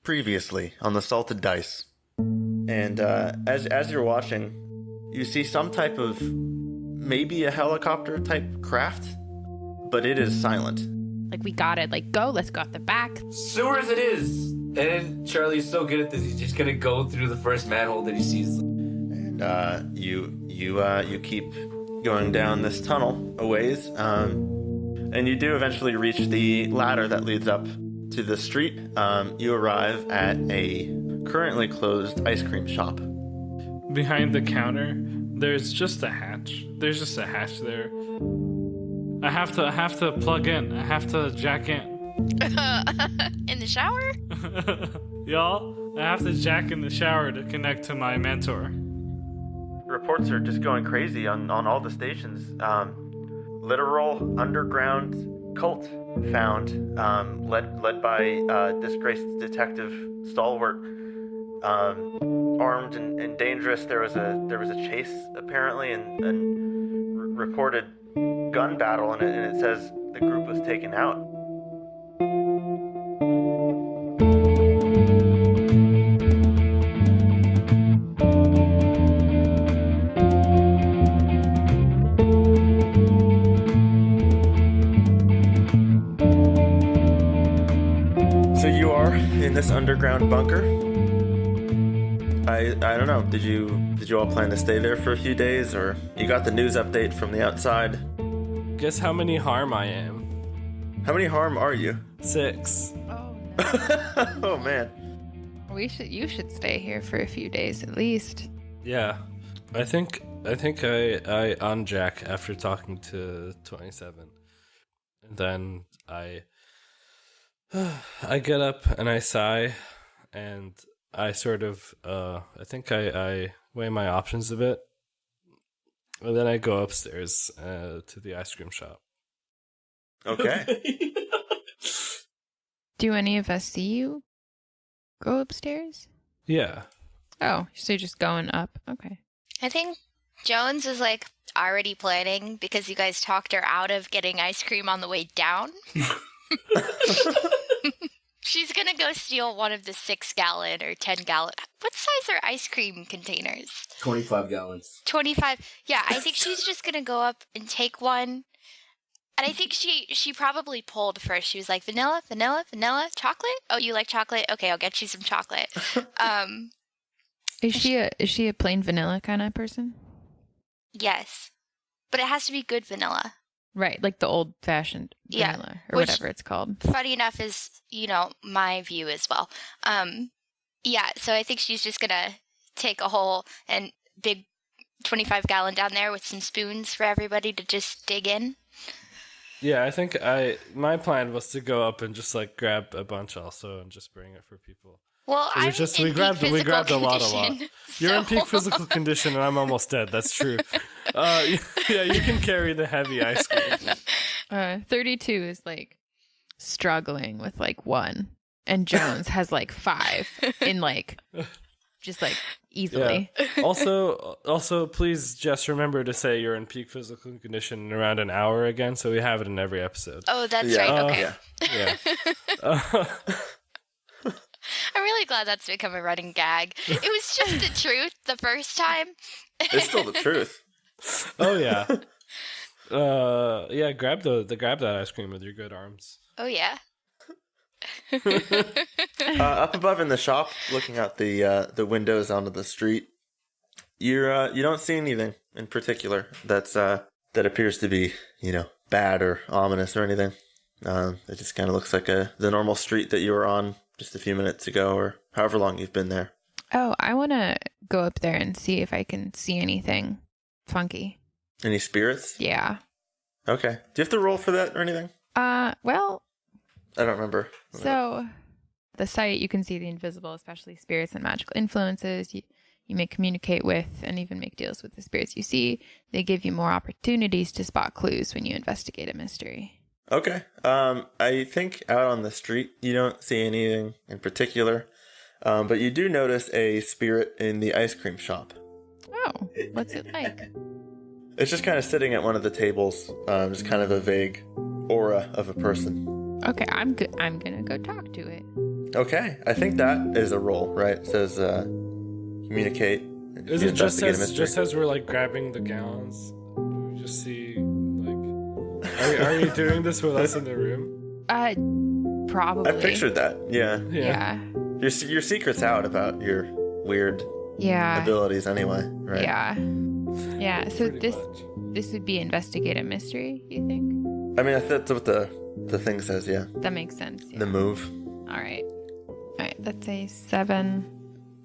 Previously on the Salted Dice. And as you're watching, you see some type of, maybe a helicopter type craft, but it is silent. Like, we got it. Like, go. Let's go out the back. Sewers it is. And Charlie's so good at this, he's just gonna go through the first manhole that he sees. And you keep going down this tunnel a ways, and you do eventually reach the ladder that leads up to the street. You arrive at a currently closed ice cream shop. Behind the counter, there's just a hatch. There's just a hatch there. I have to plug in. I have to jack in. In the shower? Y'all, I have to jack in the shower to connect to my mentor. Reports are just going crazy on all the stations. Literal underground cult found, led by disgraced detective Stalwart, armed and dangerous. There was a chase apparently, and reported gun battle, and it says the group was taken out. So you are in this underground bunker. I don't know. Did you all plan to stay there for a few days, or you got the news update from the outside? Guess how many harm I am? How many harm are you? 6. Oh, Oh man. you should stay here for a few days at least. Yeah, I think I unjack after talking to 27, and then I get up and I sigh, and I sort of I think I weigh my options a bit, and then I go upstairs to the ice cream shop. Okay. Do any of us see you go upstairs? Yeah. Oh, so you're just going up. Okay. I think Jones is like already planning because you guys talked her out of getting ice cream on the way down. She's gonna go steal one of the 6-gallon or 10-gallon. What size are ice cream containers? 25 gallons. 25. Yeah, I think she's just gonna go up and take one. And I think she probably pulled first. She was like, vanilla, chocolate? Oh, you like chocolate? Okay, I'll get you some chocolate. Is she a plain vanilla kind of person? Yes. But it has to be good vanilla. Right, like the old-fashioned Yeah, vanilla or which- whatever it's called. Funny enough is, my view as well. Yeah, so I think she's just gonna take a whole and big 25-gallon down there with some spoons for everybody to just dig in. Yeah, I think my plan was to go up and just like grab a bunch also and just bring it for people. Well, We I'm just in we grabbed peak physical a lot. condition, You're in so- peak physical condition and I'm almost dead. That's true. Yeah, you can carry the heavy ice cream. 32 is like struggling with like 1, and Jones has like 5 in like just like easily. Yeah. Also, please just remember to say you're in peak physical condition in around an hour again, so we have it in every episode. Oh, that's Yeah. right. Okay. Yeah. I'm really glad that's become a running gag. It was just the truth the first time. It's still the truth. Oh yeah. Yeah. Grab that ice cream with your good arms. Oh, yeah. Up above in the shop, looking out the windows onto the street, you don't see anything in particular that appears to be bad or ominous or anything. It just kind of looks like the normal street that you were on just a few minutes ago, or however long you've been there. Oh, I want to go up there and see if I can see anything funky. Any spirits? Yeah. Okay. Do you have to roll for that or anything? Well, I don't remember. so the site, you can see the invisible, especially spirits and magical influences. You may communicate with and even make deals with the spirits you see. They give you more opportunities to spot clues when you investigate a mystery. Okay. I think out on the street you don't see anything in particular, but you do notice a spirit in the ice cream shop. Oh, what's it like? It's just kind of sitting at one of the tables, just kind of a vague aura of a person. Okay, I'm gonna go talk to it. Okay, I think that is a roll, right? It says communicate. And Is it just investigate a as mystery. we're like grabbing the gallons? Do we just see like, are you doing this with us in the room? Probably. I pictured that. Yeah. Yeah. Your secret's out about your weird Yeah. abilities anyway, right? Yeah. Yeah. So Pretty much. this would be investigate a mystery, you think? I mean, that's what the thing says, yeah. That makes sense. Yeah. The move. All right. All right. That's a 7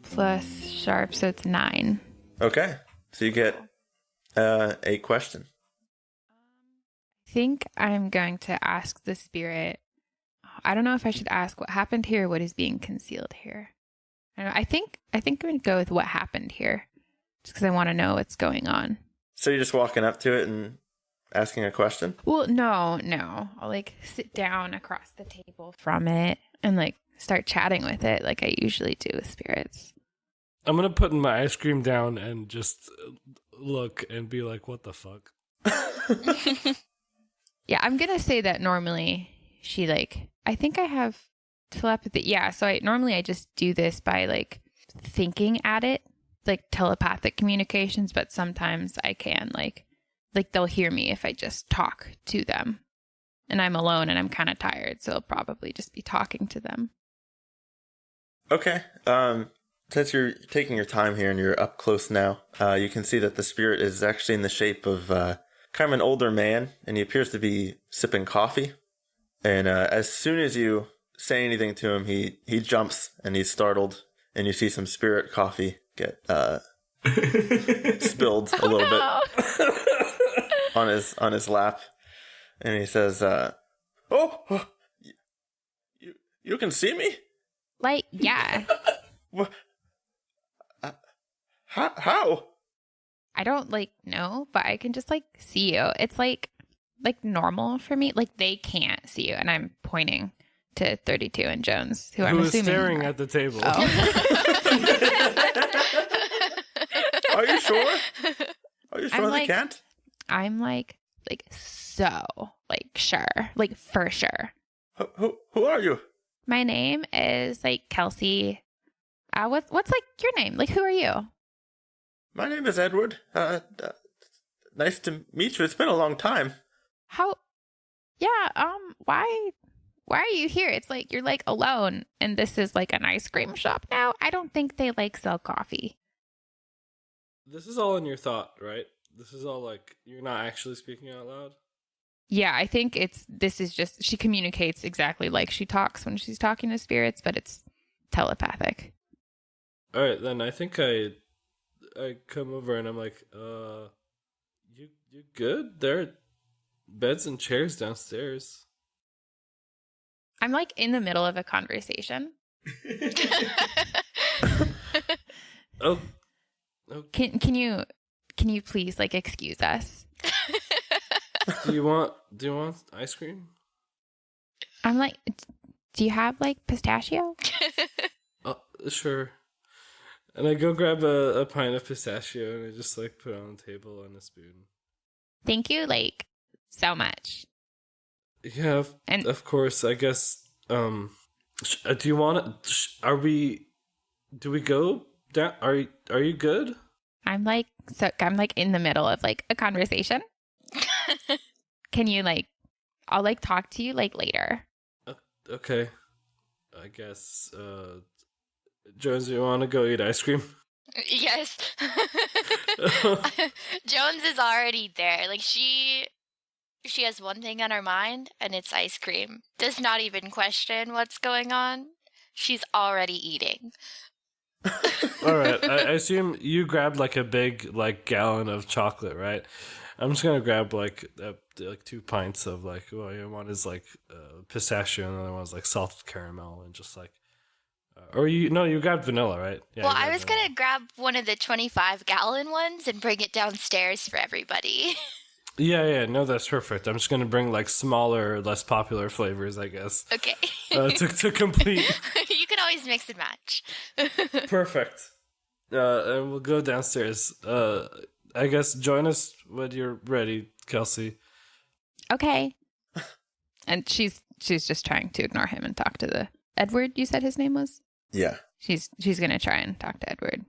plus sharp, so it's 9. Okay. So you get a question. I think I'm going to ask the spirit. I don't know if I should ask what happened here, or what is being concealed here. I don't know. I think I'm going to go with what happened here, just because I want to know what's going on. So you're just walking up to it and asking a question? Well, no. I'll like sit down across the table from it and like start chatting with it, like I usually do with spirits. I'm gonna put my ice cream down and just look and be like, "What the fuck?" Yeah, I'm gonna say that normally she like. I think I have telepathy. Yeah, so I just do this by like thinking at it, like telepathic communications. But sometimes I can like they'll hear me if I just talk to them, and I'm alone and I'm kind of tired, so I'll probably just be talking to them. Okay. Since you're taking your time here and you're up close now, you can see that the spirit is actually in the shape of kind of an older man, and he appears to be sipping coffee. And as soon as you say anything to him, he jumps and he's startled, and you see some spirit coffee get spilled a little bit on his lap, and he says, "Oh, you can see me? Like, yeah. What? How? I don't like know, but I can just like see you. It's like normal for me. Like they can't see you, and I'm pointing to 32 and Jones, who I'm is assuming staring at the table. Oh. Are you sure? Are you sure I'm they like- can't? I'm like so like sure, like for sure. Who are you? My name is like Kelsey. What's like your name? Like who are you? My name is Edward. Nice to meet you. It's been a long time. How? Yeah. Why are you here? It's like you're like alone, and this is like an ice cream shop now. I don't think they like sell coffee. This is all in your thought, right? This is all like you're not actually speaking out loud. Yeah, I think this is just she communicates exactly like she talks when she's talking to spirits, but it's telepathic. All right, then I think I come over and I'm like, you good? There are beds and chairs downstairs. I'm like in the middle of a conversation. Oh, Can you please like excuse us? do you want ice cream? I'm like, do you have like pistachio? Sure. And I go grab a pint of pistachio and I just like put it on the table on a spoon. Thank you, like so much. Yeah, And- of course. I guess. Do you want to? Do we go down? Are you good? I'm like in the middle of like a conversation. Can you like? I'll like talk to you like later. Okay. I guess. Jones, you want to go eat ice cream? Yes. Jones is already there. Like she has one thing on her mind, and it's ice cream. Does not even question what's going on. She's already eating. All right. I assume you grabbed like a big like gallon of chocolate, right? I'm just gonna grab like 2 pints of like one is like pistachio and the other one's like salted caramel and just like. You grabbed vanilla, right? Yeah, Well, I was going to grab one of the 25-gallon ones and bring it downstairs for everybody. Yeah, no, that's perfect. I'm just going to bring like smaller, less popular flavors, I guess. Okay. To complete. You can always mix and match. Perfect. And we'll go downstairs. I guess join us when you're ready, Kelsey. Okay. And she's just trying to ignore him and talk to the Edward, you said his name was? Yeah. She's gonna try and talk to Edward.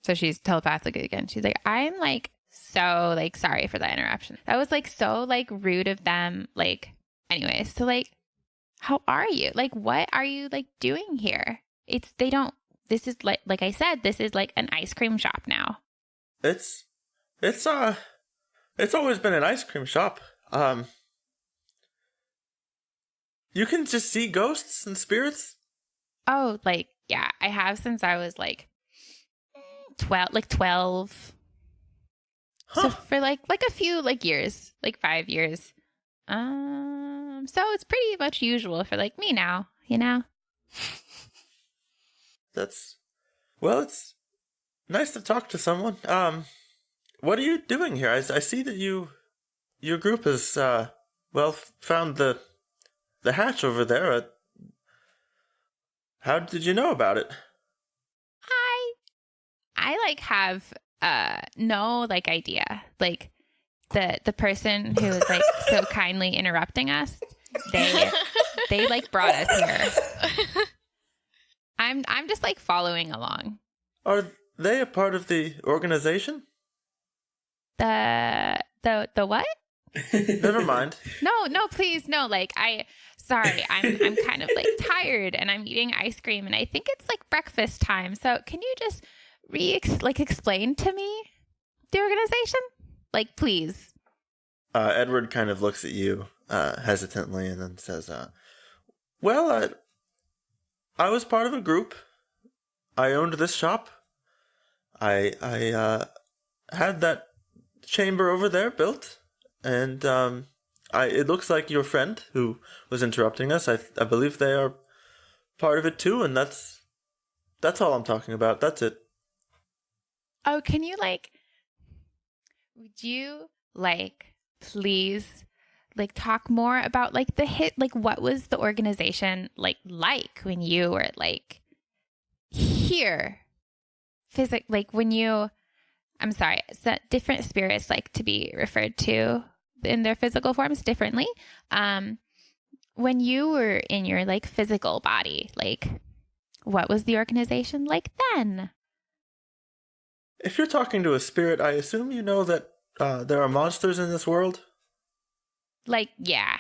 So she's telepathically again. She's like, I'm like so like sorry for that interruption. That was like so like rude of them. Like, anyways, so like, how are you? Like, what are you like doing here? This is like I said, this is like an ice cream shop now. It's always been an ice cream shop. You can just see ghosts and spirits? Oh, like, yeah, I have since I was like 12. Huh. So for like a few like years, like 5 years. So it's pretty much usual for like me now, you know? It's nice to talk to someone. What are you doing here? I see that your group has, found the hatch over there. How did you know about it? I like have no like idea. Like the person who was like so kindly interrupting us, they like brought us here. I'm just like following along. Are they a part of the organization? The what? Never mind. No, please, no. Like sorry, I'm kind of like tired and I'm eating ice cream and I think it's like breakfast time. So can you just explain to me the organization? Like, please. Edward kind of looks at you hesitantly and then says, I was part of a group. I owned this shop. I had that chamber over there built, and it looks like your friend who was interrupting us. I believe they are part of it too, and that's all I'm talking about. That's it. Oh, can you would you please talk more about the hit, what was the organization like when you were here? When you, I'm sorry, so different spirits like to be referred to in their physical forms differently. When you were in your physical body, what was the organization like then? If you're talking to a spirit, I assume you know that there are monsters in this world? Yeah.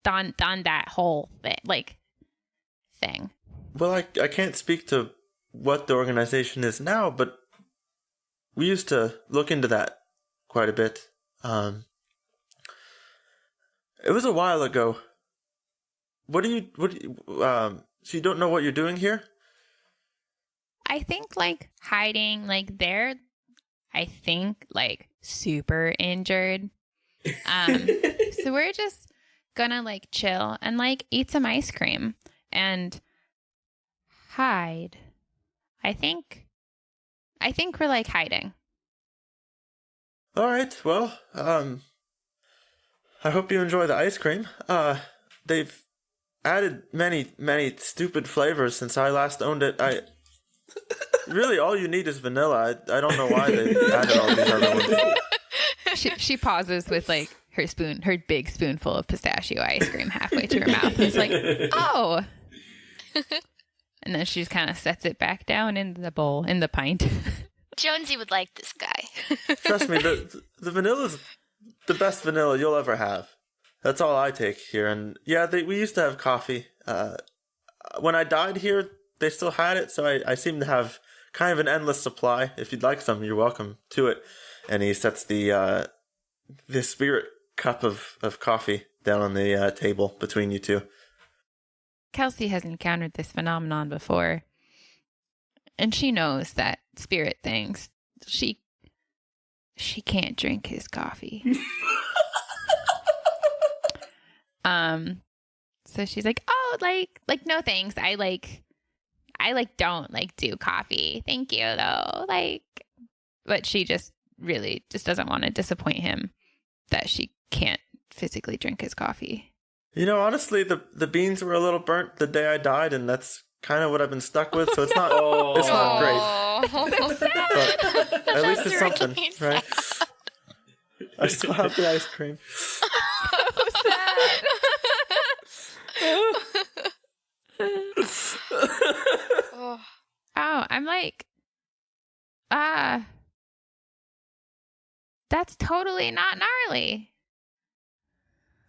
On that whole thing. Well, I can't speak to what the organization is now, but we used to look into that quite a bit. It was a while ago. So you don't know what you're doing here? I think hiding they're I think super injured. So we're just gonna chill and eat some ice cream and hide. I think we're hiding. All right. Well, I hope you enjoy the ice cream. They've added many stupid flavors since I last owned it. Really, all you need is vanilla. I don't know why they added all these other ones. She pauses with her big spoonful of pistachio ice cream halfway to her mouth. And it's oh. And then she just kind of sets it back down in the bowl, in the pint. Jonesy would like this guy. Trust me, the vanilla's the best vanilla you'll ever have. That's all I take here. And yeah, we used to have coffee. When I died here, they still had it, so I seem to have kind of an endless supply. If you'd like some, you're welcome to it. And he sets the spirit cup of coffee down on the table between you two. Kelsey has encountered this phenomenon before, and she knows that spirit things. She can't drink his coffee. So she's oh, no thanks. I don't do coffee. Thank you though. But she just really just doesn't want to disappoint him that she can't physically drink his coffee. Honestly, the beans were a little burnt the day I died, and that's kind of what I've been stuck with. So it's not it's not great. But at least it's something, right? I still have the ice cream. So sad. I'm like, that's totally not gnarly.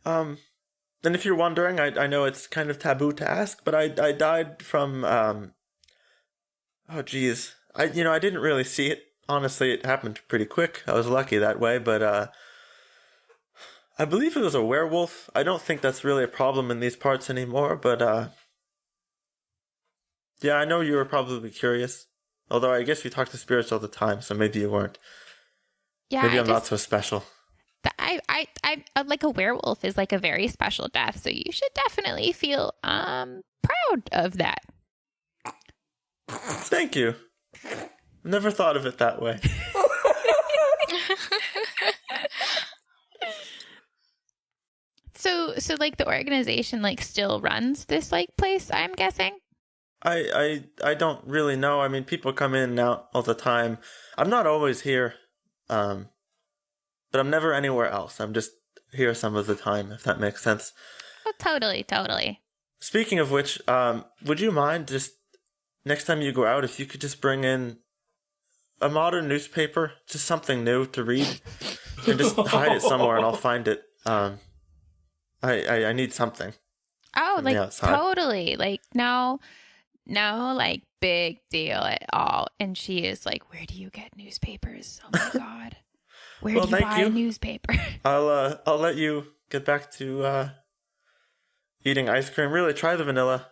And if you're wondering, I know it's kind of taboo to ask, but I died from oh geez, I didn't really see it. Honestly, it happened pretty quick. I was lucky that way, but I believe it was a werewolf. I don't think that's really a problem in these parts anymore, but yeah, I know you were probably curious. Although I guess you talk to spirits all the time, so maybe you weren't. Yeah, Maybe I'm not so special. I like a werewolf is like a very special death, so you should definitely feel proud of that. Thank you. Never thought of it that way. So like the organization like still runs this like place, I'm guessing? I don't really know. I mean, people come in and out all the time. I'm not always here, but I'm never anywhere else. I'm just here some of the time, if that makes sense. Oh, totally. Speaking of which, would you mind just next time you go out, if you could just bring in a modern newspaper, just something new to read, and just hide it somewhere, and I'll find it. I need something. Oh, like outside. totally. Like no, like big deal at all. And she is like, "Where do you get newspapers? Oh my god, where do you buy a newspaper?" I'll let you get back to eating ice cream. Really, try the vanilla.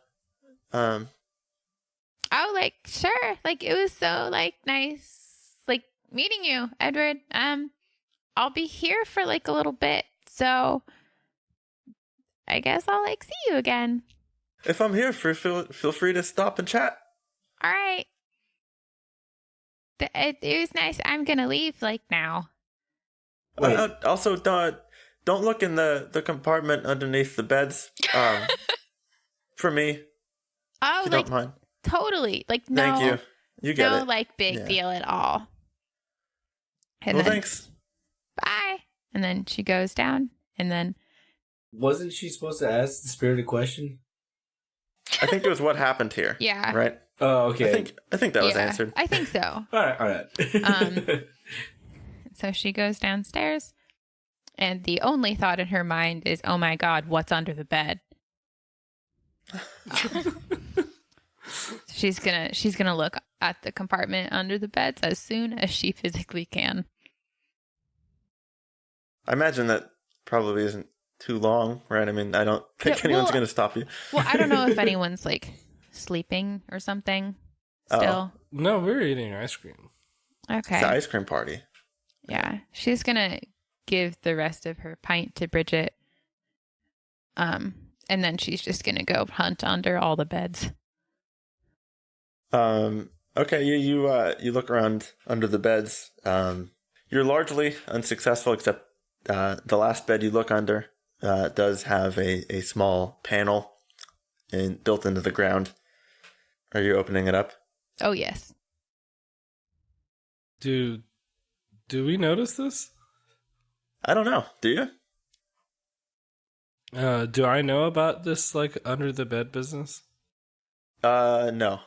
Oh, like sure. Like it was so like nice, like meeting you, Edward. I'll be here for like a little bit, so I guess I'll like see you again. If I'm here, feel free to stop and chat. All right. It was nice. I'm gonna leave like now. Also, don't look in the compartment underneath the beds. For me. Oh, if you like don't mind. totally. Like no. Thank you. You get it. No, like big deal at all. And well, then, thanks. Bye. And then she goes down, and then Wasn't she supposed to ask the spirit a question? I think it was what happened here. Yeah. Right. Oh, okay. I think that was answered. I think so. All right. So she goes downstairs, and the only thought in her mind is, "Oh my God, what's under the bed?" She's gonna look at the compartment under the beds as soon as she physically can. I imagine that probably isn't too long, right? I mean, I don't think anyone's going to stop you. Well, I don't know if anyone's like sleeping or something still. No, we're eating ice cream. Okay. It's an ice cream party. Yeah. She's going to give the rest of her pint to Bridget. And then she's just going to go hunt under all the beds. Okay, you look around under the beds. You're largely unsuccessful, except the last bed you look under does have a small panel built into the ground. Are you opening it up? Oh, yes. Do we notice this? I don't know. Do you? Do I know about this like under the bed business? No.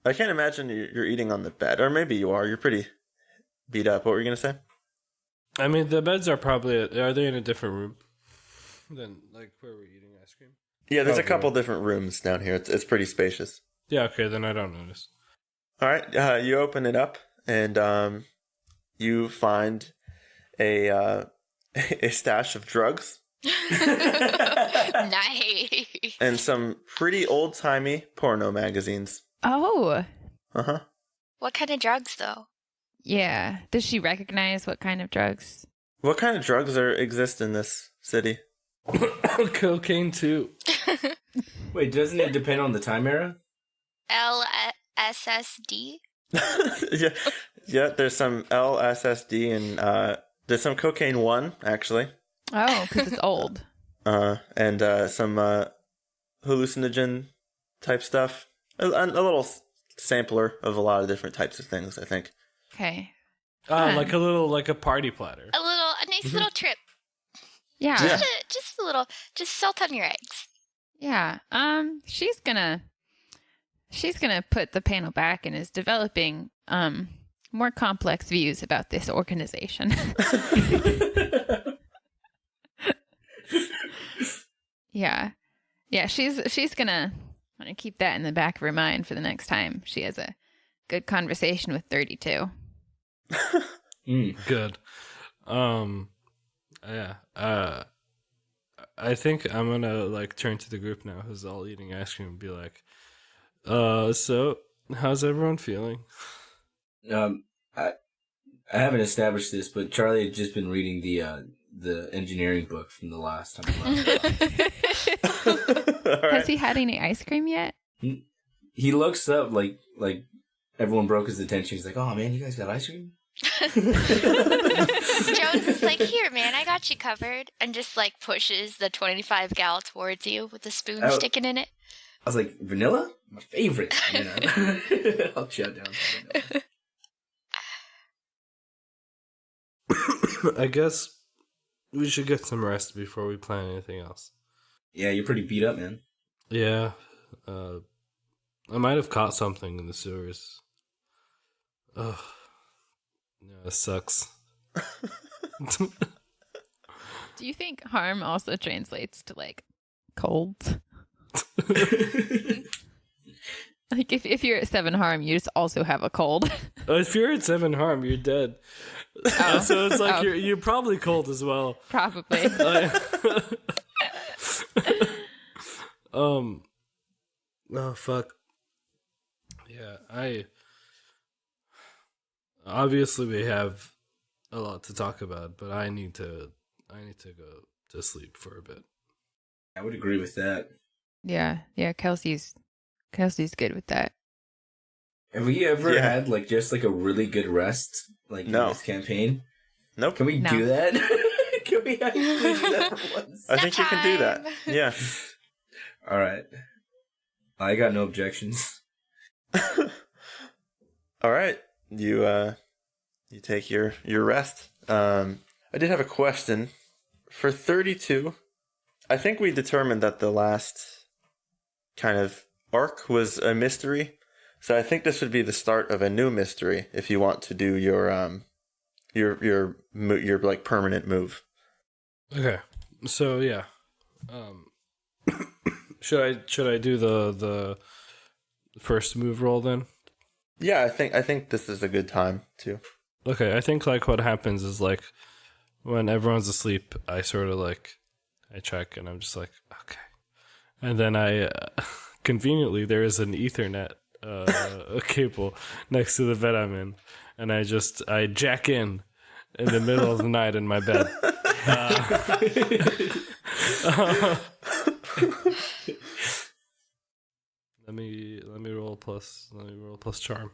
I can't imagine you're eating on the bed, or maybe you are. You're pretty beat up. What were you gonna say? I mean, the beds are probably are they in a different room than like where we're eating ice cream? Yeah, there's a couple different rooms down here. It's pretty spacious. Yeah, okay, then I don't notice. All right, you open it up and you find a stash of drugs. Nice. And some pretty old-timey porno magazines. Oh. Uh-huh. What kind of drugs, though? Yeah. Does she recognize what kind of drugs? What kind of drugs exist in this city? Cocaine too. Wait, doesn't it depend on the time era? LSSD? yeah, there's some LSSD and there's some cocaine 1, actually. Oh, because it's old. And some hallucinogen type stuff. A little sampler of a lot of different types of things, I think. Okay. Like a party platter. A nice little trip. Yeah. Just a little, just salt on your eggs. Yeah. She's she's going to put the panel back and is developing more complex views about this organization. Yeah. Yeah, she's gonna keep that in the back of her mind for the next time she has a good conversation with 32. Good. Yeah. I think I'm gonna like turn to the group now who's all eating ice cream and be like, so how's everyone feeling? I haven't established this, but Charlie had just been reading the engineering book from the last time. Has he had any ice cream yet? He looks up like everyone broke his attention. He's like, "Oh man, you guys got ice cream?" Jones is like, "Here, man, I got you covered," and just like pushes the 25 gal towards you with the spoon sticking in it. I was like, "Vanilla, my favorite." You know? I'll shut down. I guess we should get some rest before we plan anything else. Yeah, you're pretty beat up, man. Yeah. I might have caught something in the sewers. Ugh. Yeah, it sucks. Do you think harm also translates to like cold? Like if you're at 7 harm, you just also have a cold. If you're at 7 harm, you're dead. Oh. So it's like you're probably cold as well. Probably. Oh fuck. Yeah, obviously we have a lot to talk about, but I need to go to sleep for a bit. I would agree with that. Yeah, Kelsey's good with that. Have we ever had like just like a really good rest in this campaign? Nope. Can we do that? Can we actually do that for once? I think you can do that. Yeah. All right. I got no objections. All right. You take your rest. I did have a question for 32. I think we determined that the last kind of arc was a mystery. So I think this would be the start of a new mystery if you want to do your like permanent move. Okay. So yeah. Should I do the first move roll then? Yeah, I think this is a good time too. Okay, I think like what happens is like when everyone's asleep, I sort of like I check and I'm just like okay, and then I conveniently there is an Ethernet a cable next to the bed I'm in, and I jack in the middle of the night in my bed. Let me roll plus charm.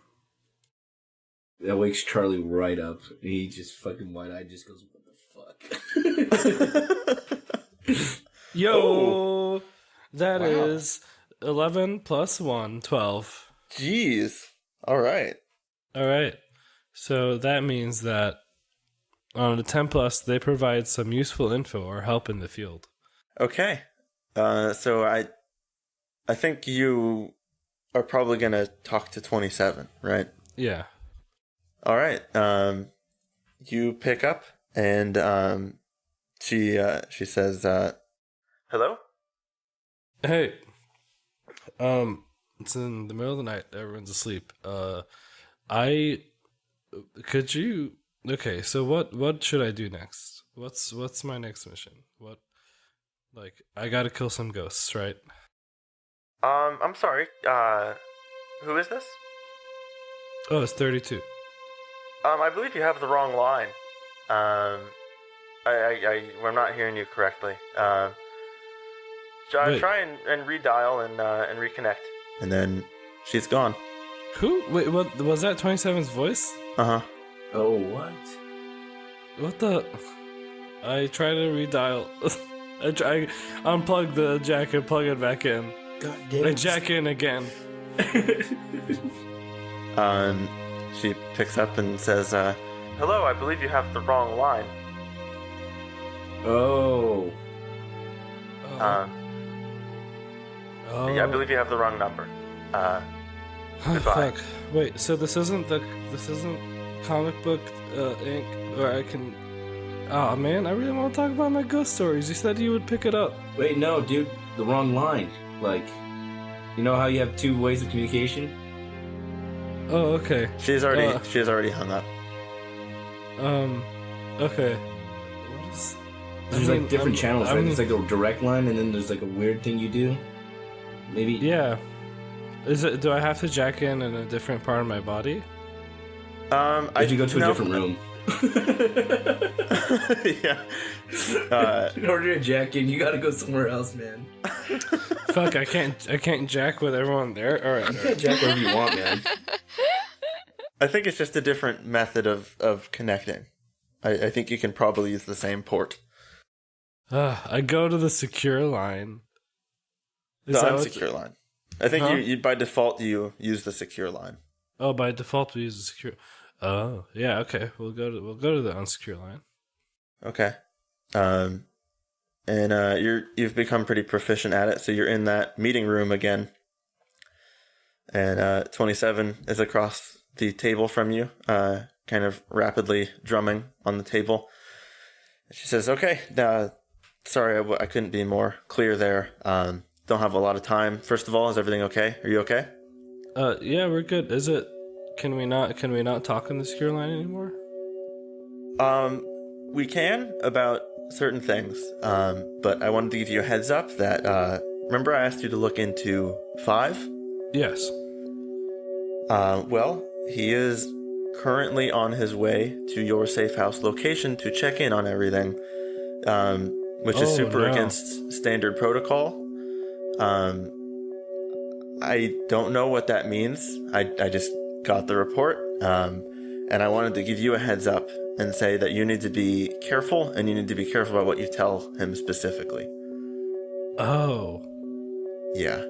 That wakes Charlie right up. He just fucking wide-eyed just goes, "What the fuck?" Yo, that is 11 plus 1, 12. Jeez. All right. So that means that on a 10 plus, they provide some useful info or help in the field. Okay. So I think you are probably going to talk to 27, right? Yeah. All right. You pick up and she says, "Hello?" Hey. It's in the middle of the night. Everyone's asleep. Could you? Okay. So what should I do next? What's my next mission? I gotta kill some ghosts, right? I'm sorry. Who is this? Oh, it's 32. I believe you have the wrong line. I'm not hearing you correctly. Try and redial and reconnect. And then she's gone. Who? Wait, what was that? 27's voice? Uh-huh. Oh, what? What the? I try to redial. I unplug the jack and plug it back in. God damn it. I jack in again. She picks up and says, "Hello, I believe you have the wrong line." Oh. Yeah, I believe you have the wrong number. Goodbye. Fuck. Wait, so this isn't comic book ink, or I can. Oh man, I really want to talk about my ghost stories. You said you would pick it up. Wait, no, dude, the wrong line. Like, you know how you have two ways of communication? Oh, okay. She has already hung up. Okay. What is? There's like different channels, right? There's like a direct line, and then there's like a weird thing you do. Maybe. Yeah. Is it? Do I have to jack in a different part of my body? Did you go to a different room? Yeah. In order to jack in, you gotta go somewhere else, man. Fuck! I can't jack with everyone there. All right. You can jack wherever you want, man. I think it's just a different method of connecting. I think you can probably use the same port. I go to the secure line. The unsecure line. I think you by default you use the secure line. Oh, by default we use the secure. Oh, yeah. Okay, we'll go to the unsecure line. Okay. You've become pretty proficient at it, so you're in that meeting room again. And 27 is across the table from you, kind of rapidly drumming on the table. She says, "Okay, sorry, I couldn't be more clear there. Don't have a lot of time. First of all, is everything okay? Are you okay?" Yeah, we're good. Is it? Can we not talk in the secure line anymore? We can about certain things. But I wanted to give you a heads up that remember I asked you to look into 5? Yes. Well, he is currently on his way to your safe house location to check in on everything, which is super against standard protocol. I don't know what that means. I just got the report, and I wanted to give you a heads up and say that you need to be careful, and you need to be careful about what you tell him specifically. Oh. Yeah.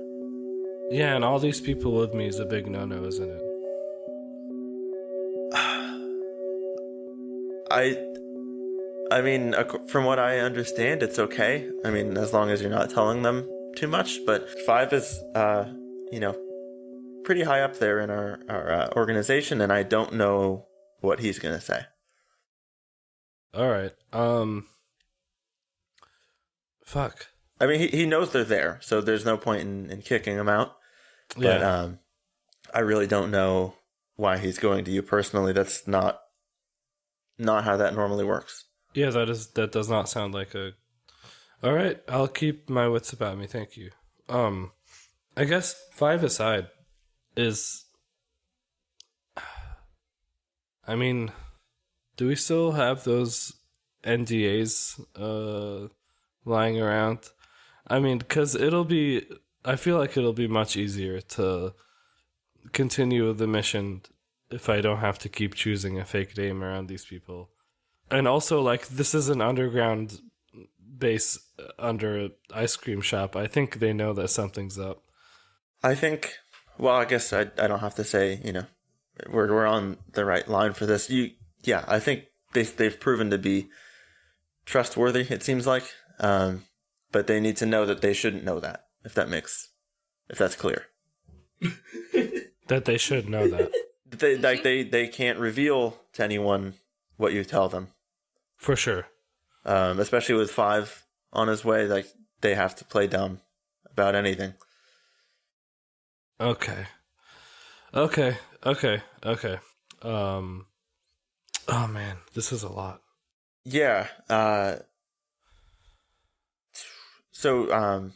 Yeah, and all these people with me is a big no-no, isn't it? I mean, from what I understand, it's okay. I mean, as long as you're not telling them too much. But 5 is, pretty high up there in our organization, and I don't know what he's gonna say. All right. Fuck. I mean, he knows they're there, so there's no point in kicking him out. But Yeah. I really don't know why he's going to you personally. That's not how that normally works. Yeah, that does not sound like a. All right, I'll keep my wits about me. Thank you. I guess 5 aside is. I mean, do we still have those NDAs lying around? I mean, because I feel like it'll be much easier to continue the mission if I don't have to keep choosing a fake name around these people. And also, like, this is an underground base under an ice cream shop. I think they know that something's up. I think. Well, I guess I don't have to say. We're on the right line for this. I think they've proven to be trustworthy. It seems like, but they need to know that they shouldn't know that. If that's clear. That they should know that. They can't reveal to anyone what you tell them. For sure. Especially with 5 on his way, like they have to play dumb about anything. Okay. Oh man, this is a lot. Yeah. So,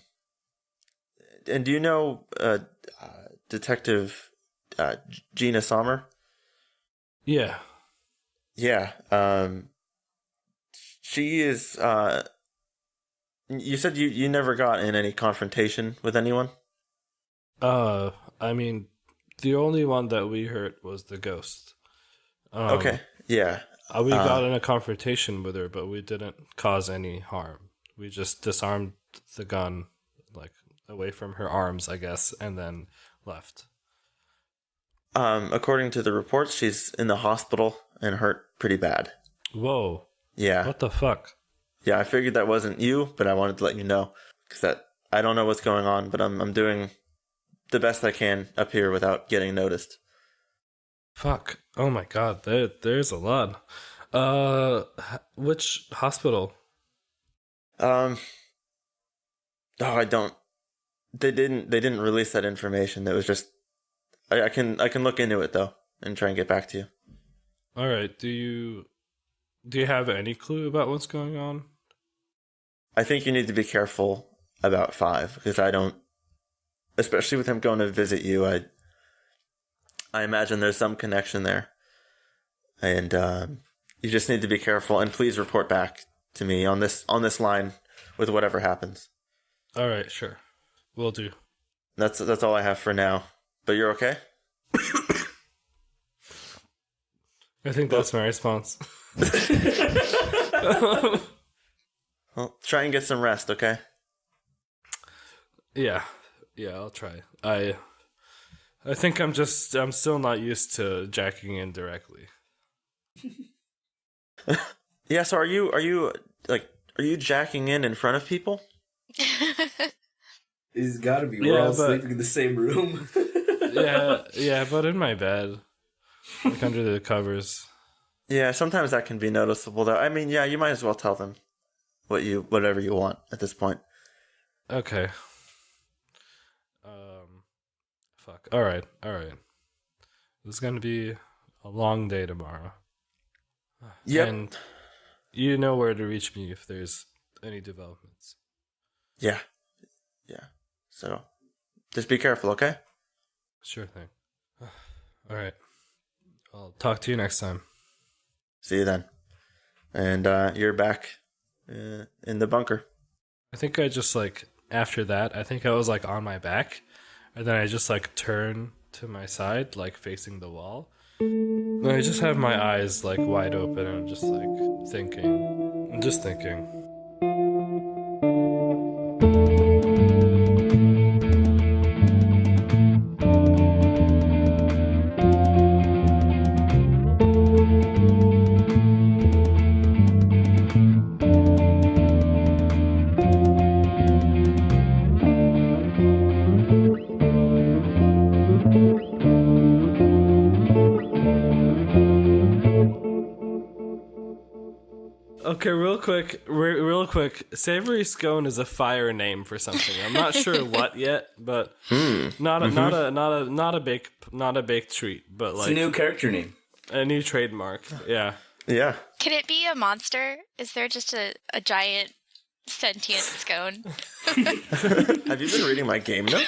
and do you know Detective Gina Sommer? Yeah. Yeah. She is. You said you never got in any confrontation with anyone? I mean, the only one that we heard was the ghost. Okay. Yeah. We got in a confrontation with her, but we didn't cause any harm. We just disarmed the gun, like, away from her arms, I guess, and then left. According to the reports, she's in the hospital and hurt pretty bad. Whoa. Yeah. What the fuck? Yeah, I figured that wasn't you, but I wanted to let you know because I don't know what's going on, but I'm doing the best I can up here without getting noticed. Fuck. Oh my god, there's a lot. Which hospital? Oh, I don't. They didn't release that information. That was just. I can look into it though and try and get back to you. All right. Do you have any clue about what's going on? I think you need to be careful about 5 because I don't. Especially with him going to visit you, I imagine there's some connection there, and you just need to be careful. And please report back to me on this line with whatever happens. All right, sure, will do. That's all I have for now. But you're okay? I think that's my response. Well, try and get some rest, okay? Yeah, I'll try. I think I'm still not used to jacking in directly. Yeah. So are you jacking in front of people? He's got to be. We're all sleeping in the same room. yeah, but in my bed, like under the covers. Yeah, sometimes that can be noticeable, though. I mean, yeah, you might as well tell them whatever you want at this point. Okay. Fuck. All right. It's gonna be a long day tomorrow. Yep. And you know where to reach me if there's any developments. Yeah. So, just be careful, okay? Sure thing. All right. I'll talk to you next time. See you then. And you're back in the bunker. I think I just after that, I think I was on my back, and then I just turn to my side, facing the wall. And I just have my eyes wide open, and I'm just thinking. I'm just thinking. Okay, real quick. Savory scone is a fire name for something. I'm not sure what yet, but not a baked treat, but It's a new character name. A new trademark. Yeah. Yeah. Can it be a monster? Is there just a giant sentient scone? Have you been reading my game notes?